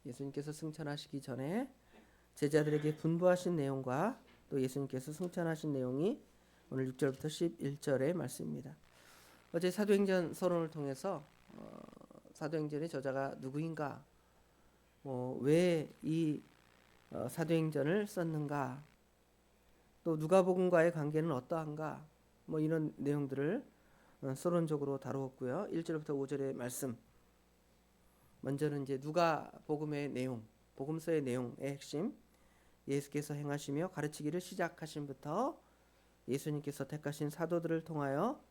예수님께서 승천하시기 전에 제자들에게 분부하신 내용과 또 예수님께서 승천하신 내용이 오늘 6절부터 11절의 말씀입니다. 어제 사도행전 서론을 통해서 사도행전의 저자가 누구인가, 왜 이 사도행전을 썼는가, 또 누가복음과의 관계는 어떠한가, 이런 내용들을 서론적으로 다루었고요. 1절부터 5절의 말씀, 먼저는 이제 누가복음의 내용, 복음서의 내용의 핵심, 예수께서 행하시며 가르치기를 시작하신부터 예수님께서 택하신 사도들을 통하여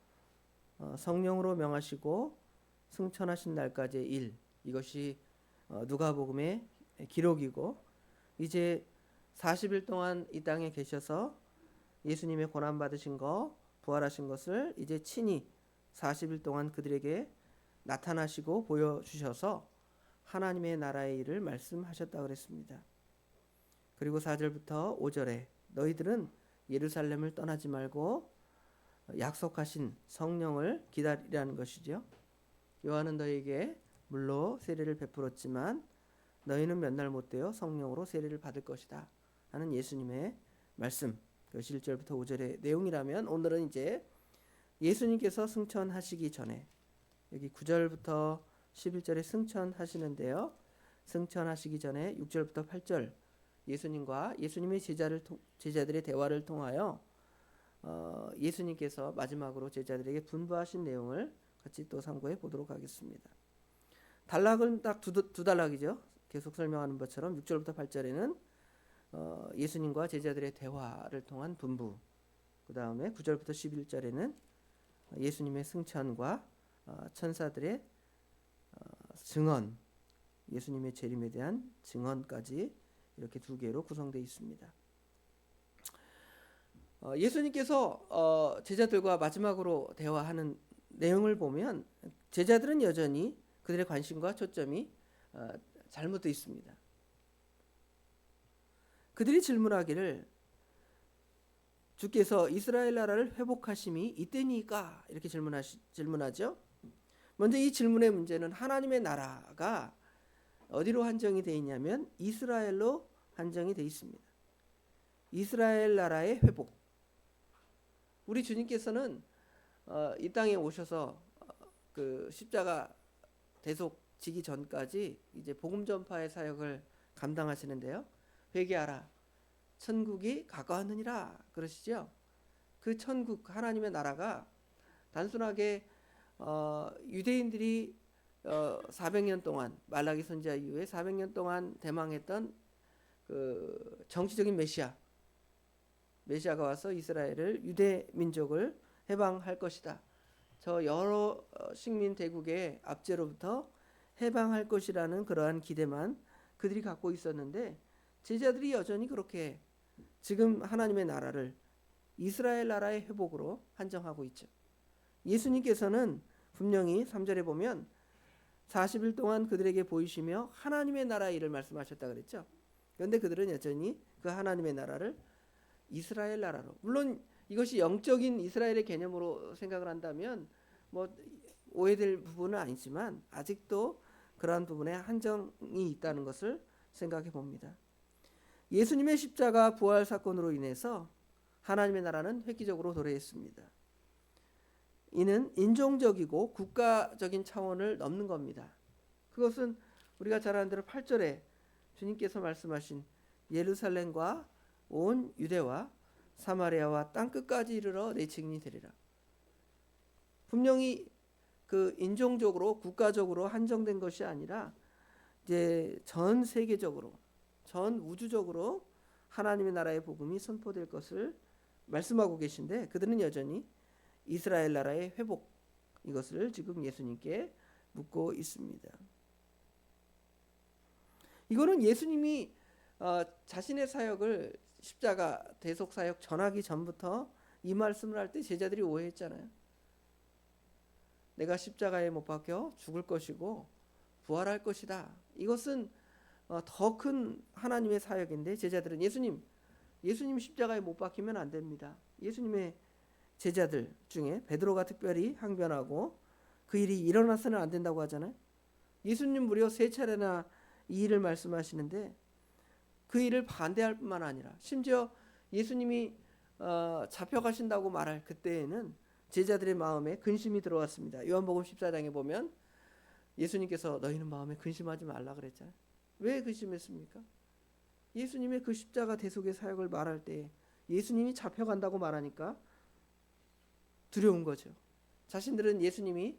성령으로 명하시고 승천하신 날까지의 일, 이것이 누가복음의 기록이고, 이제 40일 동안 이 땅에 계셔서 예수님의 고난 받으신 거, 부활하신 것을 이제 친히 40일 동안 그들에게 나타나시고 보여주셔서 하나님의 나라의 일을 말씀하셨다 그랬습니다. 그리고 4절부터 5절에 너희들은 예루살렘을 떠나지 말고 약속하신 성령을 기다리라는 것이죠. 요한은 너희에게 물로 세례를 베풀었지만 너희는 몇 날 못 되어 성령으로 세례를 받을 것이다 하는 예수님의 말씀, 그것이 1절부터 5절의 내용이라면, 오늘은 이제 예수님께서 승천하시기 전에 여기 9절부터 11절에 승천하시는데요, 승천하시기 전에 6절부터 8절 예수님과 예수님의 제자들의 대화를 통하여 예수님께서 마지막으로 제자들에게 분부하신 내용을 같이 또 참고해 보도록 하겠습니다. 단락은 딱 두 단락이죠. 계속 설명하는 것처럼 6절부터 8절에는 예수님과 제자들의 대화를 통한 분부, 그 다음에 9절부터 11절에는 예수님의 승천과 천사들의 증언, 예수님의 재림에 대한 증언까지 이렇게 두 개로 구성되어 있습니다. 예수님께서 제자들과 마지막으로 대화하는 내용을 보면 제자들은 여전히 그들의 관심과 초점이 잘못되어 있습니다. 그들이 질문하기를 주께서 이스라엘 나라를 회복하심이 이때니까, 이렇게 질문하죠. 먼저 이 질문의 문제는 하나님의 나라가 어디로 한정이 되어 있냐면 이스라엘로 한정이 되어 있습니다. 이스라엘 나라의 회복. 우리 주님께서는 이 땅에 오셔서 그 십자가 대속 지기 전까지 이제 복음 전파의 사역을 감당하시는데요. 회개하라, 천국이 가까웠느니라 그러시죠. 그 천국, 하나님의 나라가 단순하게 유대인들이 400년 동안, 말라기 선지자 이후에 400년 동안 대망했던 그 정치적인 메시아가 와서 이스라엘을, 유대 민족을 해방할 것이다, 저 여러 식민 대국의 압제로부터 해방할 것이라는 그러한 기대만 그들이 갖고 있었는데, 제자들이 여전히 그렇게 지금 하나님의 나라를 이스라엘 나라의 회복으로 한정하고 있죠. 예수님께서는 분명히 3절에 보면 40일 동안 그들에게 보이시며 하나님의 나라의 일을 말씀하셨다 그랬죠. 그런데 그들은 여전히 그 하나님의 나라를 이스라엘 나라로, 물론 이것이 영적인 이스라엘의 개념으로 생각을 한다면 오해될 부분은 아니지만 아직도 그러한 부분에 한정이 있다는 것을 생각해 봅니다. 예수님의 십자가 부활 사건으로 인해서 하나님의 나라는 획기적으로 도래했습니다. 이는 인종적이고 국가적인 차원을 넘는 겁니다. 그것은 우리가 잘 아는 대로 8절에 주님께서 말씀하신 예루살렘과 온 유대와 사마리아와 땅끝까지 이르러 내 증인이 되리라. 분명히 그 인종적으로, 국가적으로 한정된 것이 아니라 이제 전 세계적으로, 전 우주적으로 하나님의 나라의 복음이 선포될 것을 말씀하고 계신데, 그들은 여전히 이스라엘 나라의 회복, 이것을 지금 예수님께 묻고 있습니다. 이거는 예수님이 자신의 사역을, 십자가 대속 사역 전하기 전부터 이 말씀을 할 때 제자들이 오해했잖아요. 내가 십자가에 못 박혀 죽을 것이고 부활할 것이다. 이것은 더 큰 하나님의 사역인데, 제자들은 예수님 십자가에 못 박히면 안 됩니다. 예수님의 제자들 중에 베드로가 특별히 항변하고 그 일이 일어나서는 안 된다고 하잖아요. 예수님 무려 3차례나 이 일을 말씀하시는데 그 일을 반대할 뿐만 아니라 심지어 예수님이 잡혀가신다고 말할 그때에는 제자들의 마음에 근심이 들어왔습니다. 요한복음 14장에 보면 예수님께서 너희는 마음에 근심하지 말라 그랬잖아요. 왜 근심했습니까? 예수님의 그 십자가 대속의 사역을 말할 때 예수님이 잡혀간다고 말하니까 두려운 거죠. 자신들은 예수님이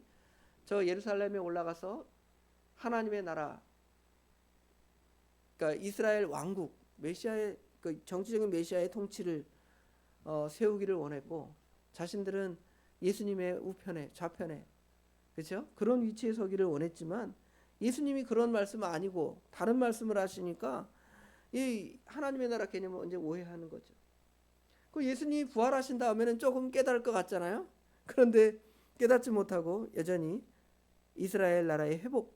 저 예루살렘에 올라가서 하나님의 나라, 그러니까 이스라엘 왕국, 메시아의 그 정치적인 메시아의 통치를 세우기를 원했고, 자신들은 예수님의 우편에 좌편에, 그렇죠? 그런 위치에 서기를 원했지만 예수님이 그런 말씀 아니고 다른 말씀을 하시니까 이 하나님의 나라 개념을 언제 오해하는 거죠. 그 예수님이 부활하신 다음에는 조금 깨달을 것 같잖아요. 그런데 깨닫지 못하고 여전히 이스라엘 나라의 회복,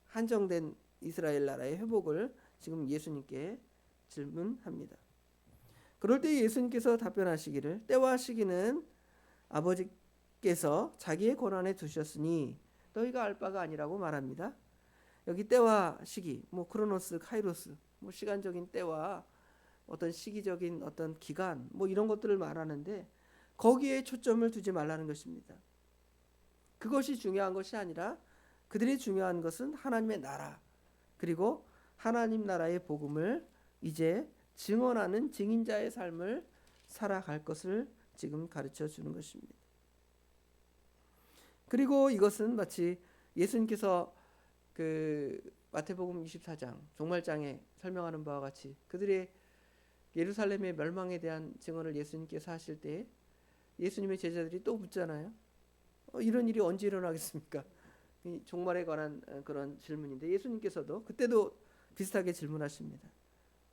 한정된 이스라엘 나라의 회복을 지금 예수님께 질문합니다. 그럴 때 예수님께서 답변하시기를 때와 시기는 아버지께서 자기의 권한에 두셨으니 너희가 알 바가 아니라고 말합니다. 여기 때와 시기, 뭐 크로노스, 카이로스, 뭐 시간적인 때와 어떤 시기적인 어떤 기간, 뭐 이런 것들을 말하는데 거기에 초점을 두지 말라는 것입니다. 그것이 중요한 것이 아니라 그들이 중요한 것은 하나님의 나라, 그리고 하나님 나라의 복음을 이제 증언하는 증인자의 삶을 살아갈 것을 지금 가르쳐 주는 것입니다. 그리고 이것은 마치 예수님께서 그 마태복음 24장 종말장에 설명하는 바와 같이 그들의 예루살렘의 멸망에 대한 증언을 예수님께서 하실 때 예수님의 제자들이 또 묻잖아요. 이런 일이 언제 일어나겠습니까? 이 종말에 관한 그런 질문인데 예수님께서도 그때도 비슷하게 질문하십니다.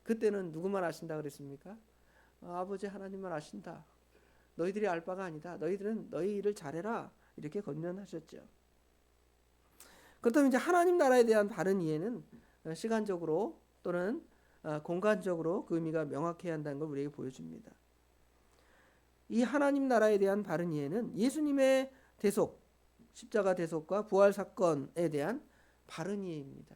그때는 누구만 아신다 그랬습니까? 아버지 하나님만 아신다. 너희들이 알 바가 아니다. 너희들은 너희 일을 잘해라. 이렇게 권면하셨죠. 그렇다면 이제 하나님 나라에 대한 바른 이해는 시간적으로 또는 공간적으로 그 의미가 명확해야 한다는 걸 우리에게 보여줍니다. 이 하나님 나라에 대한 바른 이해는 예수님의 대속, 십자가 대속과 부활 사건에 대한 바른 이해입니다.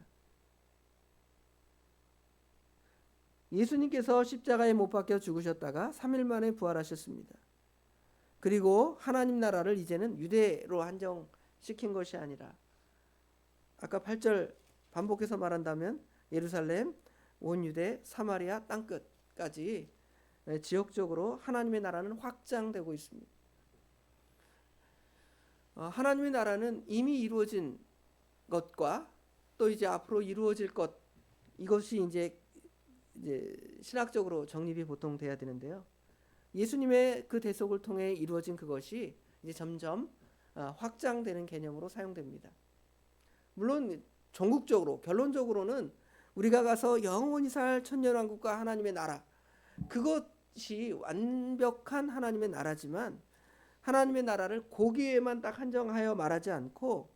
예수님께서 십자가에 못 박혀 죽으셨다가 3일 만에 부활하셨습니다. 그리고 하나님 나라를 이제는 유대로 한정시킨 것이 아니라 아까 8절 반복해서 말한다면 예루살렘, 온 유대, 사마리아 땅끝까지 지역적으로 하나님의 나라는 확장되고 있습니다. 하나님의 나라는 이미 이루어진 것과 또 이제 앞으로 이루어질 것, 이것이 이제 신학적으로 정립이 보통 돼야 되는데요. 예수님의 그 대속을 통해 이루어진 그것이 이제 점점 확장되는 개념으로 사용됩니다. 물론 전국적으로 결론적으로는 우리가 가서 영원히 살 천년왕국과 하나님의 나라, 그것이 완벽한 하나님의 나라지만 하나님의 나라를 거기에만 딱 한정하여 말하지 않고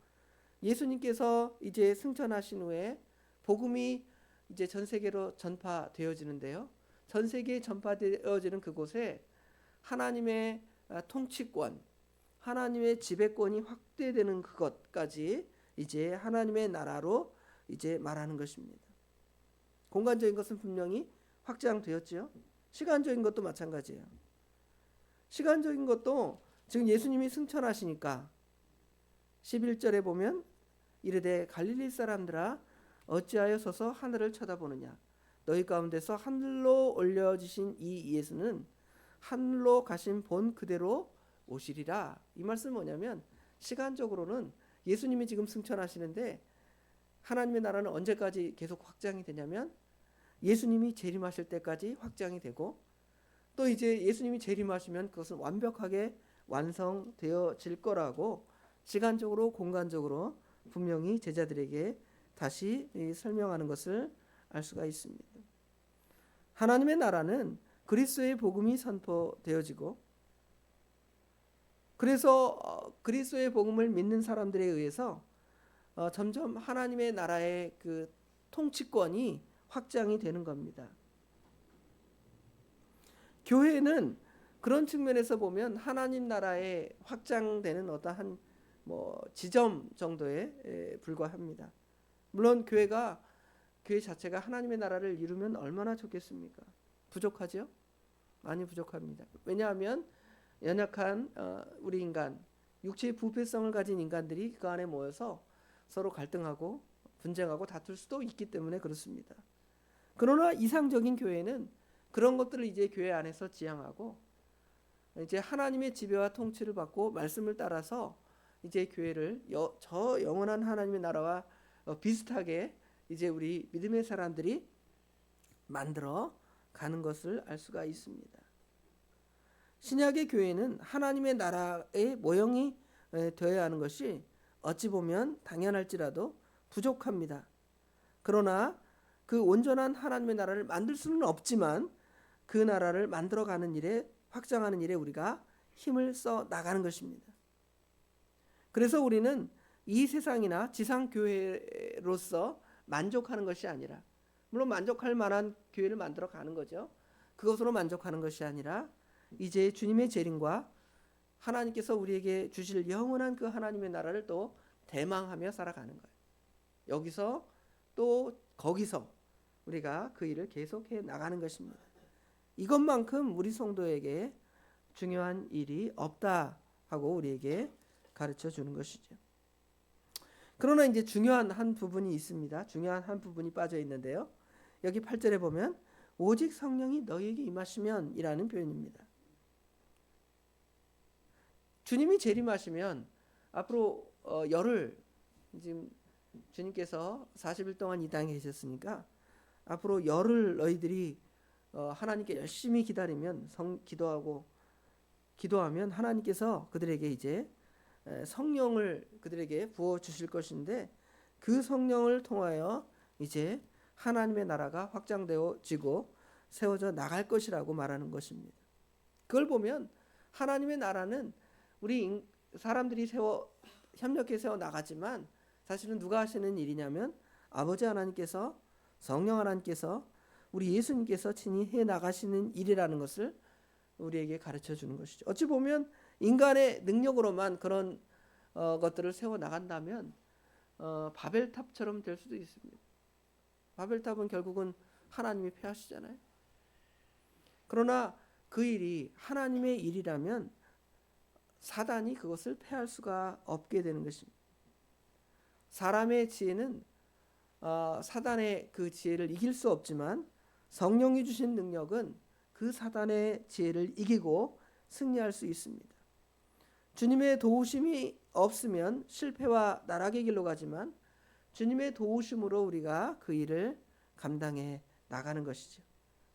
예수님께서 이제 승천하신 후에 복음이 이제 전 세계로 전파되어지는데요. 전 세계에 전파되어지는 그곳에 하나님의 통치권, 하나님의 지배권이 확대되는 그것까지 이제 하나님의 나라로 이제 말하는 것입니다. 공간적인 것은 분명히 확장되었죠. 시간적인 것도 마찬가지예요. 시간적인 것도 지금 예수님이 승천하시니까 11절에 보면 이르되 갈릴리 사람들아 어찌하여 서서 하늘을 쳐다보느냐 너희 가운데서 하늘로 올려지신 이 예수는 하늘로 가신 본 그대로 오시리라. 이 말씀은 뭐냐면 시간적으로는 예수님이 지금 승천하시는데 하나님의 나라는 언제까지 계속 확장이 되냐면 예수님이 재림하실 때까지 확장이 되고 또 이제 예수님이 재림하시면 그것은 완벽하게 완성되어질 거라고 시간적으로 공간적으로 분명히 제자들에게 다시 설명하는 것을 알 수가 있습니다. 하나님의 나라는 그리스도의 복음이 선포되어지고 그래서 그리스도의 복음을 믿는 사람들에 의해서 점점 하나님의 나라의 그 통치권이 확장이 되는 겁니다. 교회는 그런 측면에서 보면 하나님 나라에 확장되는 어떠한 지점 정도에 불과합니다. 물론 교회 자체가 하나님의 나라를 이루면 얼마나 좋겠습니까? 부족하죠? 많이 부족합니다. 왜냐하면 연약한 우리 인간, 육체의 부패성을 가진 인간들이 그 안에 모여서 서로 갈등하고 분쟁하고 다툴 수도 있기 때문에 그렇습니다. 그러나 이상적인 교회는 그런 것들을 이제 교회 안에서 지향하고 이제 하나님의 지배와 통치를 받고 말씀을 따라서 이제 교회를 저 영원한 하나님의 나라와 비슷하게 이제 우리 믿음의 사람들이 만들어 가는 것을 알 수가 있습니다. 신약의 교회는 하나님의 나라의 모형이 되어야 하는 것이 어찌 보면 당연할지라도 부족합니다. 그러나 그 온전한 하나님의 나라를 만들 수는 없지만 그 나라를 만들어가는 일에, 확장하는 일에 우리가 힘을 써 나가는 것입니다. 그래서 우리는 이 세상이나 지상교회로서 만족하는 것이 아니라, 물론 만족할 만한 교회를 만들어 가는 거죠. 그것으로 만족하는 것이 아니라 이제 주님의 재림과 하나님께서 우리에게 주실 영원한 그 하나님의 나라를 또 대망하며 살아가는 거예요. 여기서 또 거기서 우리가 그 일을 계속해 나가는 것입니다. 이것만큼 우리 성도에게 중요한 일이 없다 하고 우리에게 가르쳐 주는 것이죠. 그러나 이제 중요한 한 부분이 있습니다. 중요한 한 부분이 빠져 있는데요. 여기 8절에 보면 오직 성령이 너희에게 임하시면 이라는 표현입니다. 주님이 재림하시면 앞으로 열흘, 지금 주님께서 40일 동안 이 땅에 계셨으니까 앞으로 열흘 너희들이 하나님께 열심히 기다리면 기도하면 하나님께서 그들에게 이제 성령을 그들에게 부어 주실 것인데 그 성령을 통하여 이제 하나님의 나라가 확장되어지고 세워져 나갈 것이라고 말하는 것입니다. 그걸 보면 하나님의 나라는 우리 사람들이 협력해 세워 나가지만 사실은 누가 하시는 일이냐면 아버지 하나님께서, 성령 하나님께서, 우리 예수님께서 친히 해 나가시는 일이라는 것을 우리에게 가르쳐 주는 것이죠. 어찌 보면 인간의 능력으로만 그런 것들을 세워 나간다면 바벨탑처럼 될 수도 있습니다. 바벨탑은 결국은 하나님이 폐하시잖아요. 그러나 그 일이 하나님의 일이라면 사단이 그것을 폐할 수가 없게 되는 것입니다. 사람의 지혜는 사단의 그 지혜를 이길 수 없지만 성령이 주신 능력은 그 사단의 지혜를 이기고 승리할 수 있습니다. 주님의 도우심이 없으면 실패와 나락의 길로 가지만 주님의 도우심으로 우리가 그 일을 감당해 나가는 것이죠.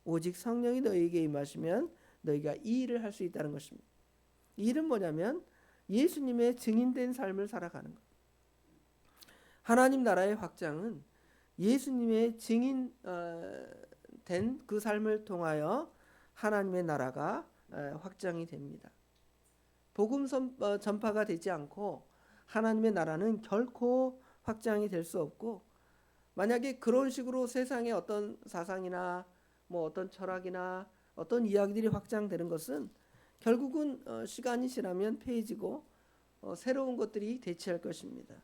오직 성령이 너희에게 임하시면 너희가 이 일을 할 수 있다는 것입니다. 이 일은 뭐냐면 예수님의 증인된 삶을 살아가는 것. 하나님 나라의 확장은 예수님의 증인된 그 삶을 통하여 하나님의 나라가 확장이 됩니다. 복음 전파가 되지 않고 하나님의 나라는 결코 확장이 될 수 없고, 만약에 그런 식으로 세상의 어떤 사상이나 뭐 어떤 철학이나 어떤 이야기들이 확장되는 것은 결국은 시간이 지나면 폐해지고 새로운 것들이 대체할 것입니다.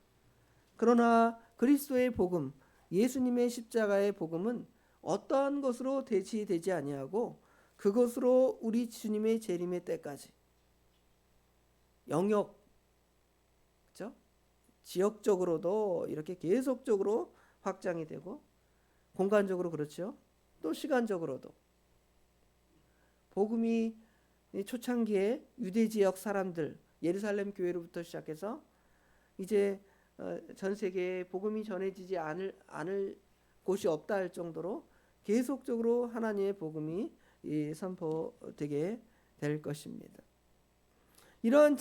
그러나 그리스도의 복음, 예수님의 십자가의 복음은 어떠한 것으로 대치되지 아니하고 그것으로 우리 주님의 재림의 때까지 영역, 그렇죠? 지역적으로도 이렇게 계속적으로 확장이 되고 공간적으로 그렇죠. 또 시간적으로도 복음이 초창기에 유대 지역 사람들, 예루살렘 교회로부터 시작해서 이제 전 세계에 복음이 전해지지 않을 곳이 없다 할 정도로 계속적으로 하나님의 복음이 선포되게 될 것입니다. 이러한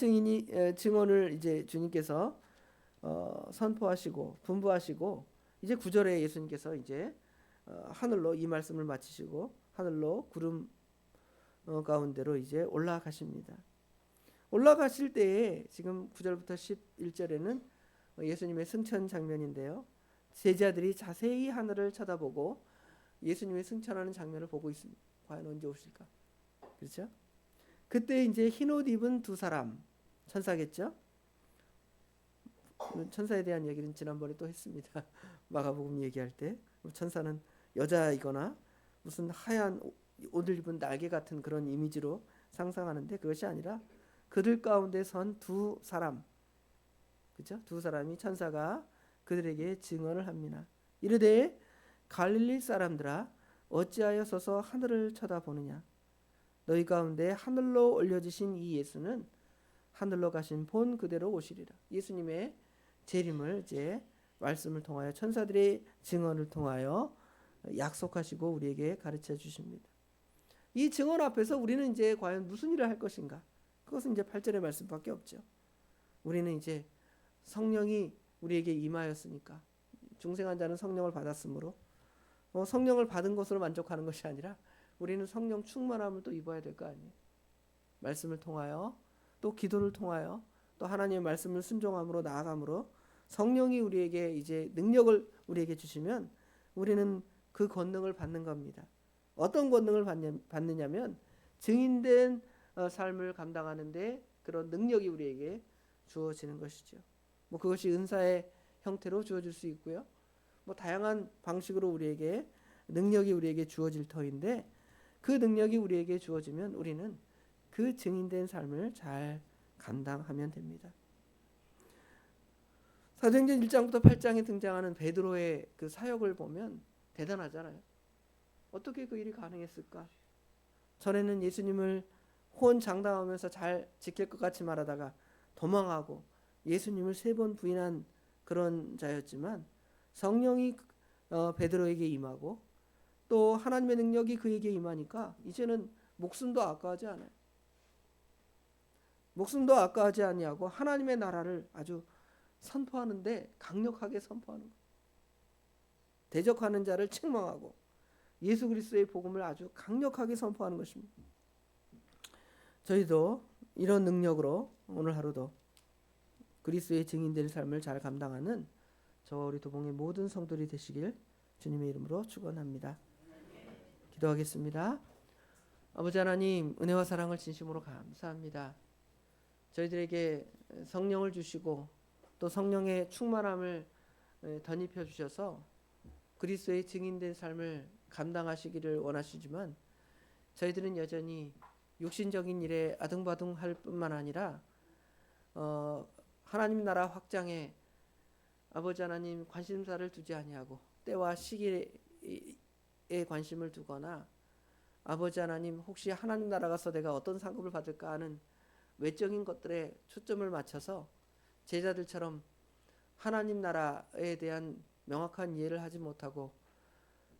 증언을 이제 주님께서 선포하시고 분부하시고 이제 9절에 예수님께서 이제 하늘로 이 말씀을 마치시고 하늘로 구름 가운데로 이제 올라가십니다. 올라가실 때에 지금 9절부터 11절에는 예수님의 승천 장면인데요. 제자들이 자세히 하늘을 쳐다보고 예수님의 승천하는 장면을 보고 있습니다. 과연 언제 오실까? 그렇죠? 그때 이제 흰옷 입은 두 사람, 천사겠죠? 천사에 대한 얘기는 지난번에 또 했습니다. 마가복음 얘기할 때 천사는 여자이거나 무슨 하얀 옷을 입은 날개 같은 그런 이미지로 상상하는데 그것이 아니라 그들 가운데 선 두 사람, 그죠? 두 사람이 천사가 그들에게 증언을 합니다. 이르되 갈릴리 사람들아 어찌하여 서서 하늘을 쳐다보느냐? 너희 가운데 하늘로 올려지신 이 예수는 하늘로 가신 본 그대로 오시리라. 예수님의 재림을 이제 말씀을 통하여 천사들의 증언을 통하여 약속하시고 우리에게 가르쳐 주십니다. 이 증언 앞에서 우리는 이제 과연 무슨 일을 할 것인가? 그것은 이제 8절의 말씀밖에 없죠. 우리는 이제 성령이 우리에게 임하였으니까 중생한 자는 성령을 받았으므로 성령을 받은 것으로 만족하는 것이 아니라 우리는 성령 충만함을 또 입어야 될 거 아니에요. 말씀을 통하여 또 기도를 통하여 또 하나님의 말씀을 순종함으로 나아감으로 성령이 우리에게 이제 능력을 우리에게 주시면 우리는 그 권능을 받는 겁니다. 어떤 권능을 받느냐면 증인된 삶을 감당하는데 그런 능력이 우리에게 주어지는 것이죠. 뭐 그것이 은사의 형태로 주어질 수 있고요. 뭐 다양한 방식으로 우리에게 능력이 우리에게 주어질 터인데 그 능력이 우리에게 주어지면 우리는 그 증인된 삶을 잘 감당하면 됩니다. 사도행전 1장부터 8장에 등장하는 베드로의 그 사역을 보면 대단하잖아요. 어떻게 그 일이 가능했을까? 전에는 예수님을 호언장담하면서 잘 지킬 것 같이 말하다가 도망하고 예수님을 3번 부인한 그런 자였지만 성령이 베드로에게 임하고 또 하나님의 능력이 그에게 임하니까 이제는 목숨도 아까워하지 않아요. 목숨도 아까워하지 아니하고 하나님의 나라를 아주 선포하는데 강력하게 선포하는 거예요. 대적하는 자를 책망하고 예수 그리스도의 복음을 아주 강력하게 선포하는 것입니다. 저희도 이런 능력으로 오늘 하루도 그리스도의 증인될 삶을 잘 감당하는 저와 우리 도봉의 모든 성도들이 되시길 주님의 이름으로 축원합니다. 기도하겠습니다. 아버지 하나님, 은혜와 사랑을 진심으로 감사합니다. 저희들에게 성령을 주시고 또 성령의 충만함을 덧입혀 주셔서 그리스도의 증인된 삶을 감당하시기를 원하시지만 저희들은 여전히 육신적인 일에 아등바등할 뿐만 아니라 하나님 나라 확장에 아버지 하나님 관심사를 두지 아니하고 때와 시기에 관심을 두거나 아버지 하나님 혹시 하나님 나라 가서 내가 어떤 상급을 받을까 하는 외적인 것들에 초점을 맞춰서 제자들처럼 하나님 나라에 대한 명확한 이해를 하지 못하고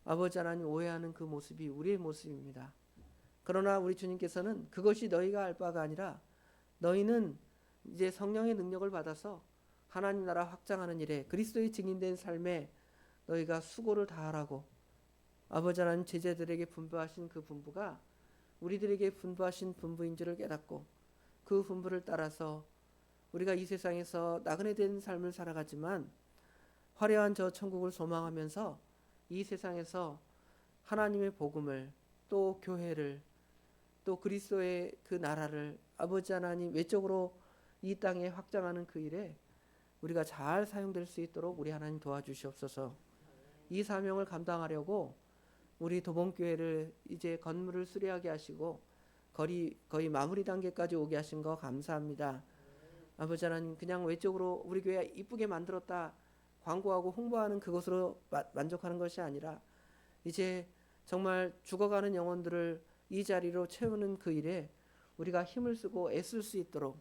아버지 하나님 오해하는 그 모습이 우리의 모습입니다. 그러나 우리 주님께서는 그것이 너희가 알 바가 아니라 너희는 이제 성령의 능력을 받아서 하나님 나라 확장하는 일에 그리스도의 증인된 삶에 너희가 수고를 다하라고 아버지 하나님 제자들에게 분부하신 그 분부가 우리들에게 분부하신 분부인 줄을 깨닫고 그 분부를 따라서 우리가 이 세상에서 나그네된 삶을 살아가지만 화려한 저 천국을 소망하면서 이 세상에서 하나님의 복음을 또 교회를 또 그리스도의 그 나라를 아버지 하나님 외적으로 이 땅에 확장하는 그 일에 우리가 잘 사용될 수 있도록 우리 하나님 도와주시옵소서. 이 사명을 감당하려고 우리 도봉교회를 이제 건물을 수리하게 하시고 거의 마무리 단계까지 오게 하신 거 감사합니다. 아버지 하나님 그냥 외적으로 우리 교회 이쁘게 만들었다 광고하고 홍보하는 그것으로 만족하는 것이 아니라 이제 정말 죽어가는 영혼들을 이 자리로 채우는 그 일에 우리가 힘을 쓰고 애쓸 수 있도록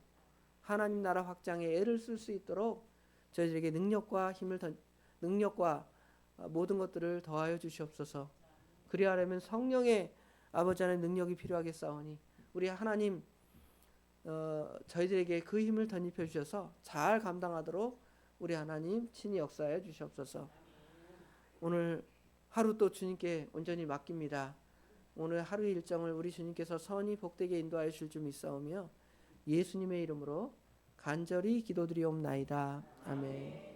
하나님 나라 확장에 애를 쓸 수 있도록 저희들에게 능력과 모든 것들을 더하여 주시옵소서. 그리하려면 성령의 아버지 하나님 능력이 필요하겠사오니 우리 하나님 저희들에게 그 힘을 덧입혀 주셔서 잘 감당하도록 우리 하나님 친히 역사해 주시옵소서. 오늘 하루 또 주님께 온전히 맡깁니다. 오늘 하루 일정을 우리 주님께서 선히 복되게 인도하여 주실 줄 믿사오며 예수님의 이름으로 간절히 기도드리옵나이다. 아멘.